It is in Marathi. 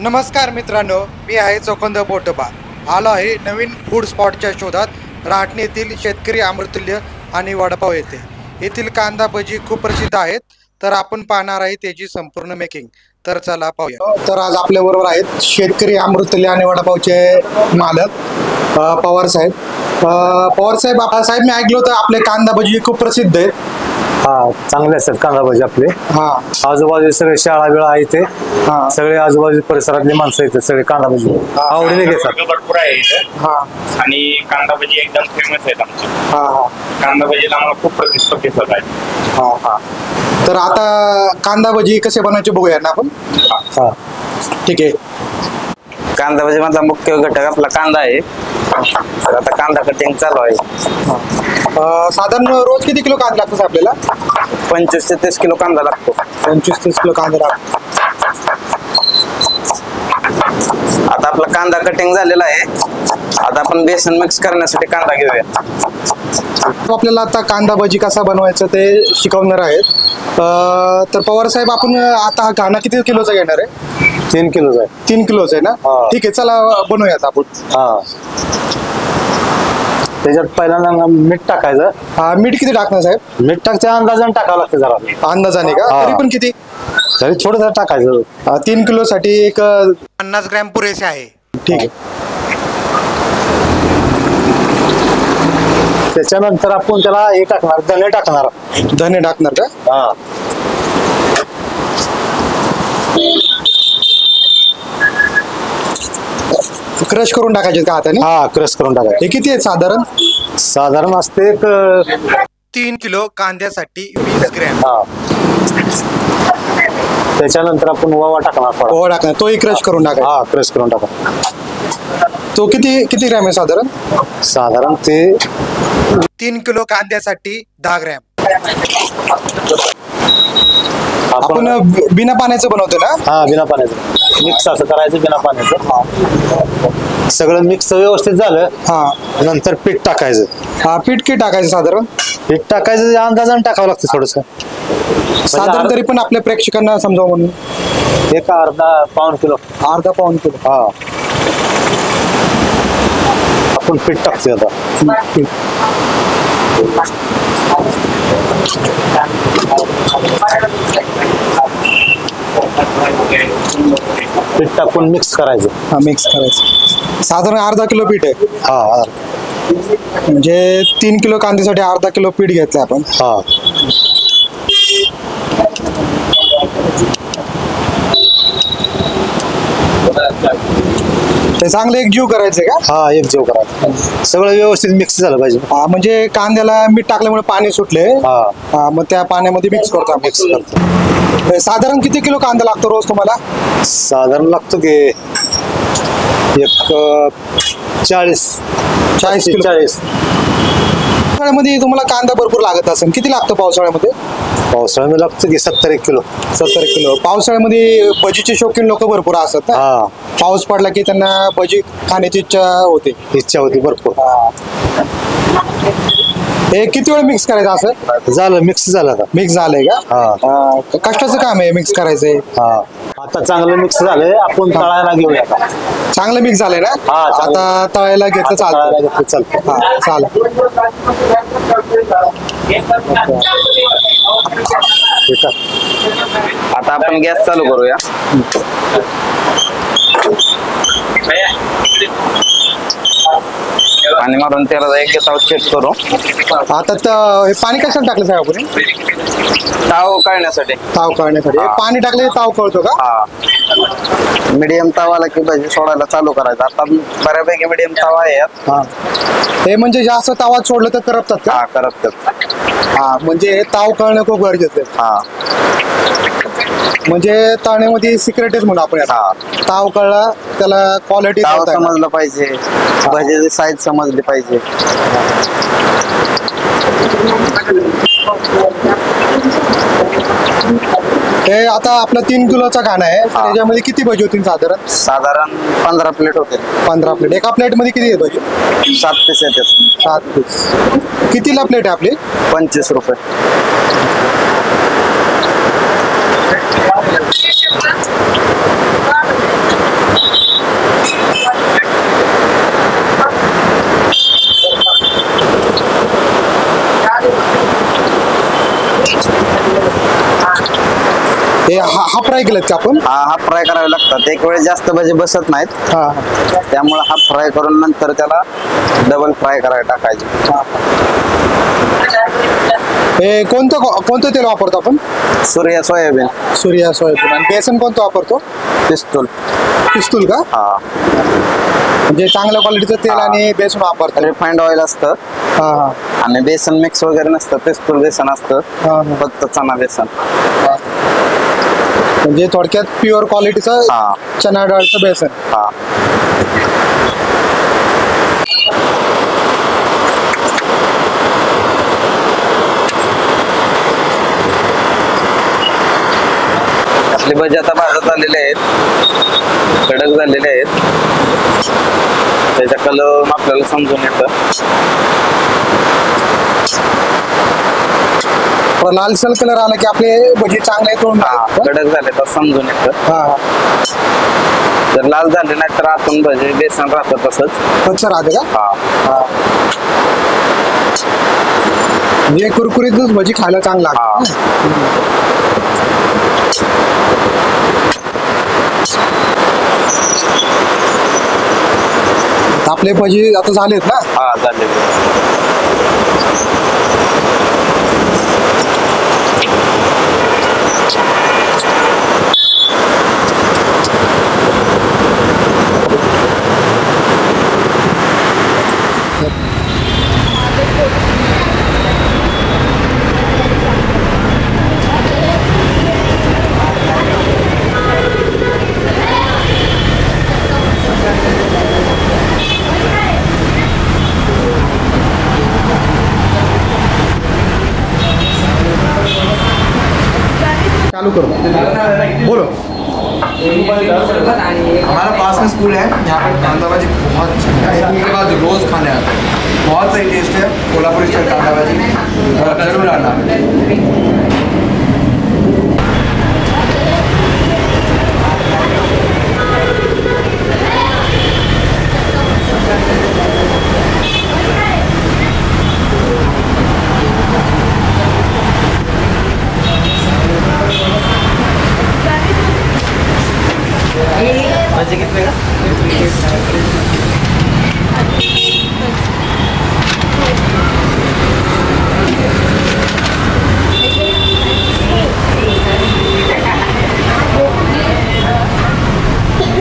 नमस्कार मित्रांनो, मी आहे चोखंद पोटोबा. आलो आहे नवीन फूड स्पॉटच्या शोधात राहटणी येथील शेतकरी अमृतुल्य आणि वडापाव येथे. येथील कांदा भजी खूप प्रसिद्ध आहेत, तर आपण पाहणार आहे त्याची संपूर्ण मेकिंग. तर चला पाहूया. तर आज आपल्या बरोबर आहेत शेतकरी अमृतुल्य आणि वडापावचे मालक पवार साहेब. पवार साहेब, साहेब मी ऐकलं होतं आपले कांदा भजी खूप प्रसिद्ध आहेत. हा, चांगले असतात कांदा भजी आपले. हा, आजूबाजू सगळे शाळा बिळा आहे ते, सगळे आजूबाजू परिसरातले माणसं येतात, सगळे कांदा भजी आवडीने घेतात. भरपूर आहे इथे. हा, आणि कांदा भजी एकदम फेमस आहेत आमचे. हा, हा, कांदा भजीला आम्हाला खूप प्रतिस्पर्धी आहे. हा, हा. तर आता कांदा भजी कसे बनवायचे बघूया ना आपण. हा, ठीक आहे. कांदा भजी मधला मुख्य घटक आपला कांदा आहे. तर आता कांदा कटिंग चालू आहे. साधारण रोज किती किलो कांदा लागतो आपल्याला? 25 ते 30 किलो कांदा लागतो. 25-30 किलो कांदा लागतो. आता आपला कांदा कटिंग झालेला आहे. आता आपण बेसन मिक्स करण्यासाठी कांदा घेऊया. आपल्याला आता कांदा भजी कसा बनवायचं ते शिकवणार आहेत. तर पवार साहेब, आपण आता हा कांदा किती किलोचा घेणार आहे? 3 किलोचा आहे. 3 किलोचा आहे ना? हा. ठीक आहे, चला बनवूयात आपण. हा, त्याच्यात पहिल्यांदा मीठ टाकायचं. हा, मीठ किती टाकणार साहेब? मीठ टाकच्या अंदाजाने टाकावं लागतं जरा. अंदाजाने का? हा. तरी पण किती? तरी थोडं टाकायचं. 3 किलोसाठी एक 50 ग्रॅम पुरेसे आहे. ठीक आहे. त्याच्यानंतर आपण त्याला हे टाकणार, धने टाकणार. धने टाकणार का? हा, क्रश करून टाकायचे का हाताने? हा, क्रश करून टाकायचं. हे किती आहेत साधारण? साधारण असते एक 3 किलो कांद्यासाठी 20 ग्रॅम. हा. त्याच्यानंतर आपण ओवा टाकणार थोडा. ओवा टाकणार, तोही क्रश करून टाकायचा. हा, क्रश करून टाका. तो किती ग्रॅम आहे साधारण? साधारण ते 3 किलो कांद्यासाठी 10 ग्रॅम. आपण आपण बिना पाण्याचं बनवतो ना? हा, बिना पाण्याचं मिक्स असं करायचं, बिना पाण्याचं. सगळं मिक्स व्यवस्थित झालं. हा, नंतर पीठ टाकायचं. हा. पीठ किती टाकायचं साधारण? पीठ टाकायचं अंदाजाने टाकावं लागतं थोडस. साधारण तरी पण आपल्या प्रेक्षकांना समजावं म्हणून एक अर्धा-पाऊण किलो. अर्धा-पाऊण किलो. हा, आपण पीठ टाकतोय आता. पीठ टाकून मिक्स करायचं. हा, मिक्स करायचं. साधारण अर्धा किलो पीठ आहे. हा, म्हणजे 3 किलो कांद्यासाठी अर्धा किलो पीठ घेतलं आपण. हा. ते चांगलं एकजीव करायचंय का? हा, एक जीव करायचं. सगळं व्यवस्थित मिक्स झालं पाहिजे. हा, म्हणजे कांद्याला मीठ टाकल्यामुळे पाणी सुटले. हा, हा, मग त्या पाण्यामध्ये मिक्स करतो. मिक्स करतो. साधारण किती किलो कांदा लागतो रोज तुम्हाला? साधारण लागतो की एक 40 किलो. 40. पावसाळ्यामध्ये तुम्हाला कांदा भरपूर लागत असेल. किती लागतो पावसाळ्यामध्ये? पावसाळ्यामध्ये लागतो की 70 किलो. 70 किलो. पावसाळ्यामध्ये भजीचे शौकीन लोक भरपूर असतात ना? हा, पाऊस पडला की त्यांना भजी खाण्याची इच्छा होते. इच्छा होती भरपूर. हे किती वेळ मिक्स करायचं असं? झालं, मिक्स झालं आता. मिक्स झालंय का? हा. कष्टाचं काम आहे मिक्स करायचंय. हा, आता चांगलं मिक्स झालंय. आपण तळायला घेऊया आता. चांगलं मिक्स झालंय ना? हा, चांगलं. आता तळायला घेतलं तळायला चालतं. घेतलं चालतं. हा, चालेल. ठीक आहे. आता आपण गॅस चालू करूया. आणि मारून त्याला एक ताव चेक करू. आता हे पाणी कशाला टाकलं साहेब आपण? ताव काढण्यासाठी. ताव काढण्यासाठी. हे पाणी टाकले ताव कळतो का? हा, मीडियम तावाला की भजी सोडायला चालू करायचं. आता बऱ्यापैकी मीडियम तावा आहे यात. हा. हे म्हणजे जास्त तावात सोडलं तर करपतात का? हा, करपतात. हा, म्हणजे हे ताव कळणं खूप गरजेचं आहे. हा, म्हणजे तळण्यामध्ये सिक्रेटच म्हणून आपण याला. हा. ताव कळला त्याला क्वालिटी ताव समजलं पाहिजे, भजीची साईज समजली पाहिजे. हे आता आपला 3 किलोचा कांदा आहे. तर त्याच्यामध्ये किती भजी होतील साधारण? साधारण 15 प्लेट होते. 15 प्लेट. एका प्लेट मध्ये किती आहे भजी? 7 पीस येतात. 7 पीस. कितीला प्लेट आहे आपली? 25 रुपये. हे हा फ्राय केलेत का आपण? हा फ्राय करावे लागतात. एक वेळेस जास्त भजी बसत नाहीत, हा त्यामुळे हा फ्राय करून नंतर त्याला डबल फ्राय करायला टाकायचे. हे कोणतं तेल वापरतो आपण? सूर्या सोयाबीन. सूर्या सोयाबीन. आणि बेसन कोणतं वापरतो? पिस्तूल. पिस्तूल का? हा. म्हणजे चांगल्या क्वालिटीचं तेल आणि बेसन वापरतो. रिफाइंड ऑइल असतं हा हा आणि बेसन मिक्स वगैरे नसतं, पिस्तूल बेसन असतं, हा. फक्त चना बेसन. म्हणजे थोडक्यात प्युअर क्वालिटीचं हा. चना डाळचं बेसन. हा. आपली भजी आता भाजत आलेले आहेत, कडक झालेले आहेत. त्याच्या कलर आपल्याला समजून येतं. लालसर कलर आला की आपले भजी चांगले तोडून कडक झाले तर समजून येतं. हा. जर लाल झाले नाही तर आतून भजी बेसन राहतं तसंच. कच्चं राहते का? हा. म्हणजे कुरकुरीतच भजी खायला चांगला. आपले भजी आता झालेत ना? हा झाले. चालू करो, बोलो. हमारा पास में स्कूल है, यहाँ पर कांदा भाजी बहुत अच्छा है, इसके बाद रोज़ खाने आते हैं. बहुत सही टेस्ट है कोल्हापुरी स्टाइल कांदा भाजी, जरूर आना. भजी कितने का?